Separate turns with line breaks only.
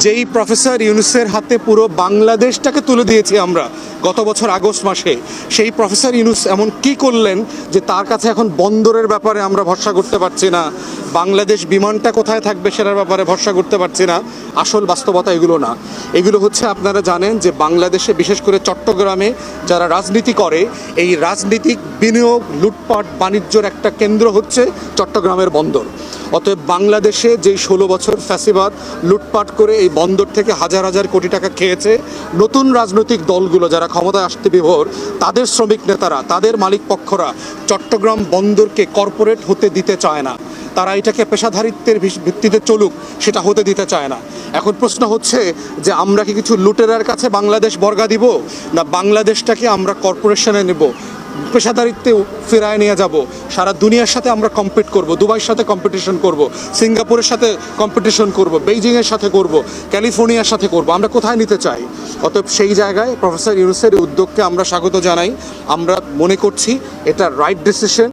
যেই প্রফেসর ইউনূসের হাতে পুরো বাংলাদেশটাকে তুলে দিয়েছি আমরা গত বছর আগস্ট মাসে, সেই প্রফেসর ইউনূস এমন কি করলেন যে তার কাছে এখন বন্দরের ব্যাপারে আমরা ভরসা করতে পারছি না, বাংলাদেশ বিমানটা কোথায় থাকবে সেটার ব্যাপারে ভরসা করতে পারছি না। আসল বাস্তবতা এগুলো না, এগুলো হচ্ছে আপনারা জানেন যে বাংলাদেশে বিশেষ করে চট্টগ্রামে যারা রাজনীতি করে, এই রাজনীতিক বিনিয়োগ লুটপাট বাণিজ্যর একটা কেন্দ্র হচ্ছে চট্টগ্রামের বন্দর। অতএব বাংলাদেশে যেই 16 বছর ফ্যাসিবাদ লুটপাট করে এই বন্দর থেকে হাজার হাজার কোটি টাকা খেয়েছে, নতুন রাজনৈতিক দলগুলো যারা ক্ষমতায় আসতে বিভোর, তাদের শ্রমিক নেতারা, তাদের মালিক পক্ষরা চট্টগ্রাম বন্দরকে কর্পোরেট হতে দিতে চায় না। তারা এটাকে পেশাধারিত্বের ভিত্তিতে চলুক, সেটা হতে দিতে চায় না। এখন প্রশ্ন হচ্ছে যে আমরা কি কিছু লুটেরার কাছে বাংলাদেশ বর্গা দিব, না বাংলাদেশটাকে আমরা কর্পোরেশনে নেব, পেশাদারিত্বে ফেরায় নিয়ে যাব, সারা দুনিয়ার সাথে আমরা কম্পিট করব, দুবাইয়ের সাথে কম্পিটিশন করব, সিঙ্গাপুরের সাথে কম্পিটিশন করব, বেইজিংয়ের সাথে করব, ক্যালিফোর্নিয়ার সাথে করব, আমরা কোথায় নিতে চাই? অতএব সেই জায়গায় প্রফেসর ইউনূসের উদ্যোগকে আমরা স্বাগত জানাই। আমরা মনে করছি এটা রাইট ডিসিশন।